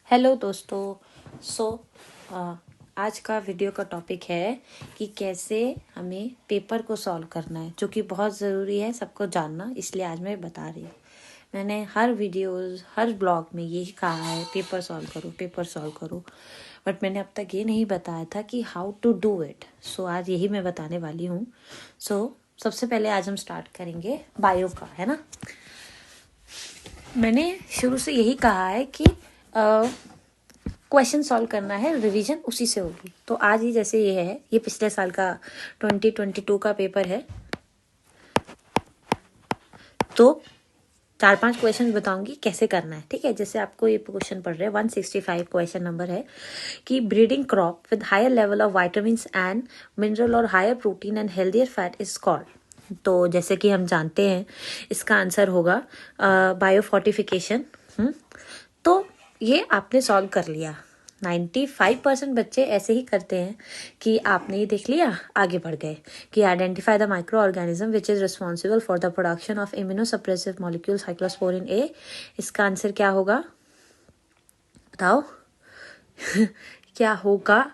Hello दोस्तों। आज का वीडियो का टॉपिक है कि कैसे हमें पेपर को सॉल्व करना है, जो कि बहुत ज़रूरी है सबको जानना, इसलिए आज मैं बता रही हूँ। मैंने हर वीडियोस हर ब्लॉग में यही कहा है, पेपर सॉल्व करो, बट मैंने अब तक ये नहीं बताया था कि हाउ टू डू इट। आज यही मैं बताने वाली हूँ। सबसे पहले आज हम स्टार्ट करेंगे बायो का, है ना। मैंने शुरू से यही कहा है कि क्वेश्चन सॉल्व करना है, रिवीजन उसी से होगी। तो आज ही जैसे ये पिछले साल का 2022 का पेपर है, तो 4-5 क्वेश्चन बताऊंगी कैसे करना है, ठीक है। जैसे आपको ये क्वेश्चन पढ़ रहे हैं 165 क्वेश्चन नंबर है कि breeding crop with higher level of vitamin and mineral और higher protein and healthier fat is called. तो जैसे कि हम जानते हैं इसका आंसर होगा बायोफोर्टिफिकेशन। तो ये आपने सॉल्व कर लिया। 95% बच्चे ऐसे ही करते हैं कि आपने ये देख लिया, आगे बढ़ गए कि identify the microorganism which is responsible for the production of immunosuppressive molecule cyclosporin A. इसका आंसर क्या होगा, बताओ। क्या होगा?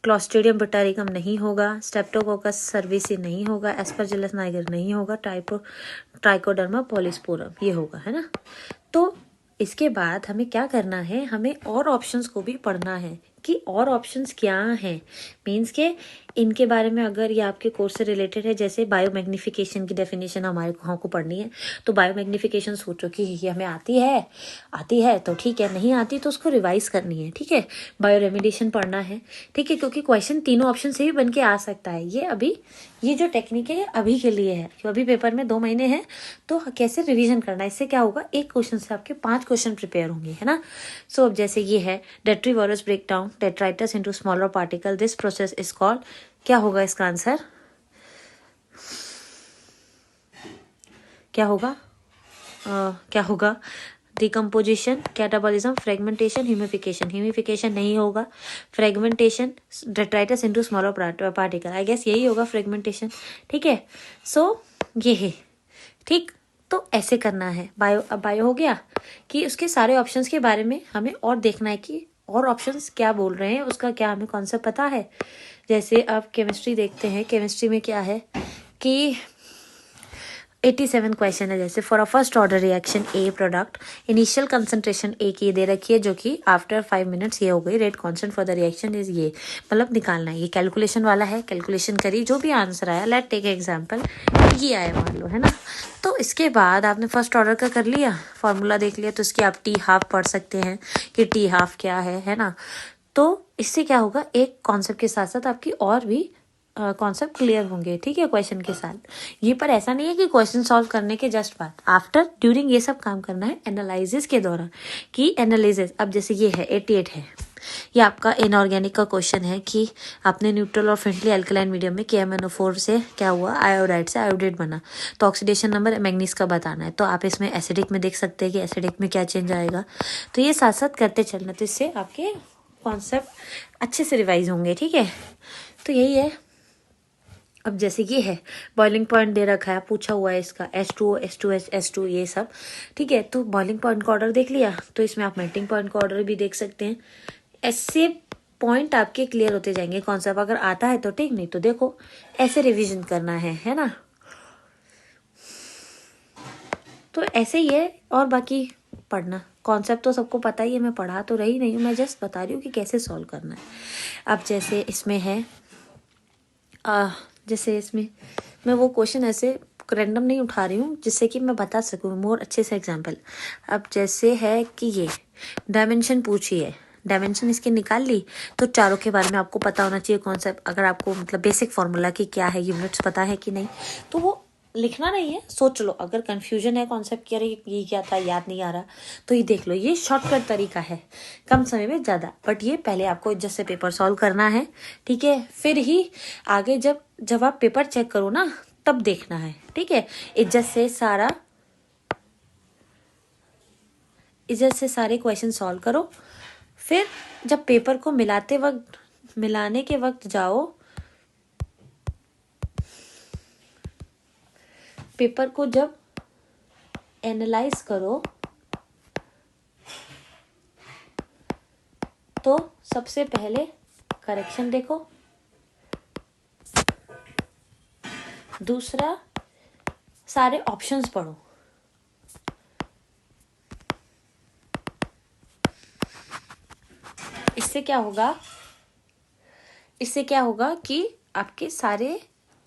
क्लॉस्ट्रिडियम बोटारिकम नहीं होगा, स्टेप्टोकोकस सर्विसी नहीं होगा, एस्परजिलस नाइगर नहीं होगा, ट्राइकोडर्मा पॉलीस्पोरम ये होगा, है ना। तो इसके बाद हमें क्या करना है, हमें और ऑप्शंस को भी पढ़ना है कि और ऑप्शंस क्या हैं। मीन्स के इनके बारे में, अगर ये आपके कोर्स से रिलेटेड है, जैसे बायोमैग्निफिकेशन की डेफिनेशन हमको पढ़नी है, तो बायोमैग्निफिकेशन सोचो कि ये हमें आती है तो ठीक है, नहीं आती तो उसको रिवाइज करनी है, ठीक है। बायो रेमिडिएशन पढ़ना है, ठीक है, क्योंकि क्वेश्चन तीनों ऑप्शन से भी बन के आ सकता है। ये जो टेक्निक है अभी के लिए है, क्यों अभी पेपर में 2 महीने हैं, तो कैसे रिवीजन करना है। इससे क्या होगा, एक क्वेश्चन से आपके 5 क्वेश्चन प्रिपेयर होंगे, है ना। अब जैसे ये है detritivores break down detritus into smaller particle, this process is called, क्या होगा इसका आंसर, क्या होगा डिकम्पोजिशन, कैटाबॉलिज्म, फ्रेगमेंटेशन, ह्यूमिफिकेशन नहीं होगा, fragmentation, detritus into smaller particle, I guess यही होगा फ्रेगमेंटेशन, ठीक है। ये है, ठीक। तो ऐसे करना है। अब बायो हो गया कि उसके सारे ऑप्शंस के बारे में हमें और देखना है कि और ऑप्शंस क्या बोल रहे हैं, उसका क्या हमें कॉन्सेप्ट पता है। जैसे अब केमिस्ट्री देखते हैं, केमिस्ट्री में क्या है कि 87 क्वेश्चन है। जैसे for a first order reaction A product initial concentration A की दे रखी है, जो कि आफ्टर 5 मिनट्स ये हो गई, rate constant for the reaction is ये, मतलब निकालना है। ये कैलकुलेशन वाला है, कैलकुलेशन करी, जो भी आंसर आया, लेट टेक एग्जांपल ये आया मान लो, है ना। तो इसके बाद आपने फर्स्ट ऑर्डर का कर लिया, फॉर्मूला देख लिया, तो इसकी आप टी हाफ पढ़ सकते हैं कि टी हाफ क्या है ना। तो इससे क्या होगा, एक कॉन्सेप्ट के साथ साथ आपकी और भी कॉन्सेप्ट क्लियर होंगे, ठीक है, क्वेश्चन के साथ। ये पर ऐसा नहीं है कि क्वेश्चन सॉल्व करने के जस्ट बाद, आफ्टर ड्यूरिंग ये सब काम करना है एनालिसिस के दौरान। कि एनालिसिस, अब जैसे ये है 88 है, ये आपका इनऑर्गेनिक का क्वेश्चन है कि आपने न्यूट्रल और फ्रेंडली अल्कलाइन मीडियम में KMnO4 से क्या हुआ, आयोडाइड से आयोडेट बना, तो ऑक्सीडेशन नंबर मैग्नीज का बताना है। तो आप इसमें एसिडिक में देख सकते हैं कि एसिडिक में क्या चेंज आएगा। तो ये साथ साथ करते चलना, तो इससे आपके कॉन्सेप्ट अच्छे से रिवाइज होंगे, ठीक है। तो यही है। अब जैसे ये है बॉइलिंग पॉइंट दे रखा है, पूछा हुआ है इसका H2O H2H S2 ये सब, ठीक है। तो बॉइलिंग पॉइंट का ऑर्डर देख लिया, तो इसमें आप मेल्टिंग पॉइंट का ऑर्डर भी देख सकते हैं। ऐसे पॉइंट आपके क्लियर होते जाएंगे। कॉन्सेप्ट अगर आता है तो ठीक, नहीं तो देखो ऐसे रिवीजन करना है ना। तो ऐसे ही है, और बाकी पढ़ना। कॉन्सेप्ट तो सबको पता ही है, मैं पढ़ा तो रही नहीं हूँ, मैं जस्ट बता रही हूँ कि कैसे सॉल्व करना है। अब जैसे इसमें है जैसे इसमें मैं वो क्वेश्चन ऐसे रैंडम नहीं उठा रही हूँ, जिससे कि मैं बता सकूँ मोर अच्छे से एग्जाम्पल। अब जैसे है कि ये डायमेंशन पूछी है, डायमेंशन इसके निकाल ली, तो चारों के बारे में आपको पता होना चाहिए कॉन्सेप्ट। अगर आपको मतलब बेसिक फॉर्मूला कि क्या है, यूनिट्स पता है कि नहीं, तो वो लिखना नहीं है, सोच लो। अगर कंफ्यूजन है कॉन्सेप्ट की, अरे ये क्या था याद नहीं आ रहा, तो ये देख लो, ये शॉर्टकट तरीका है, कम समय में ज़्यादा। बट ये पहले आपको इज्जत से पेपर सॉल्व करना है, ठीक है। फिर ही आगे जब आप पेपर चेक करो ना, तब देखना है, ठीक है। इज्जत से सारे क्वेश्चन सॉल्व करो। फिर जब पेपर को मिलाने के वक्त जाओ, पेपर को जब एनालाइज करो, तो सबसे पहले करेक्शन देखो, दूसरा सारे ऑप्शंस पढ़ो। इससे क्या होगा कि आपके सारे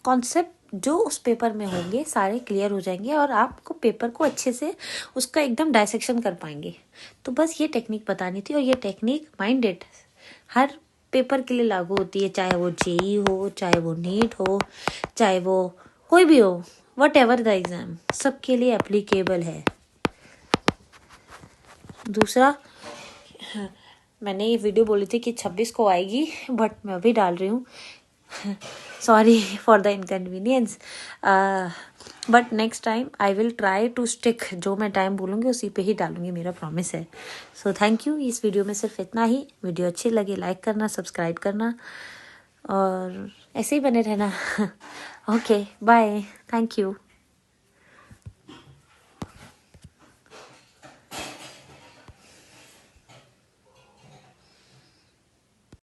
कॉन्सेप्ट जो उस पेपर में होंगे सारे क्लियर हो जाएंगे और आपको पेपर को अच्छे से उसका एकदम डायसेक्शन कर पाएंगे। तो बस ये टेक्निक बतानी थी, और ये टेक्निक माइंडेड हर पेपर के लिए लागू होती है, चाहे वो जेई हो, चाहे वो नीट हो, चाहे वो कोई भी हो, वट एवर द एग्जाम, सबके लिए एप्लीकेबल है। दूसरा, मैंने ये वीडियो बोली थी कि 26 को आएगी, बट मैं अभी डाल रही हूँ, sorry for the inconvenience, but next time I will try to stick, जो मैं टाइम बोलूँगी उसी पे ही डालूंगी, मेरा प्रॉमिस है। So thank you. इस वीडियो में सिर्फ इतना ही। वीडियो अच्छी लगे लाइक करना, सब्सक्राइब करना और ऐसे ही बने रहना। Okay bye, thank you.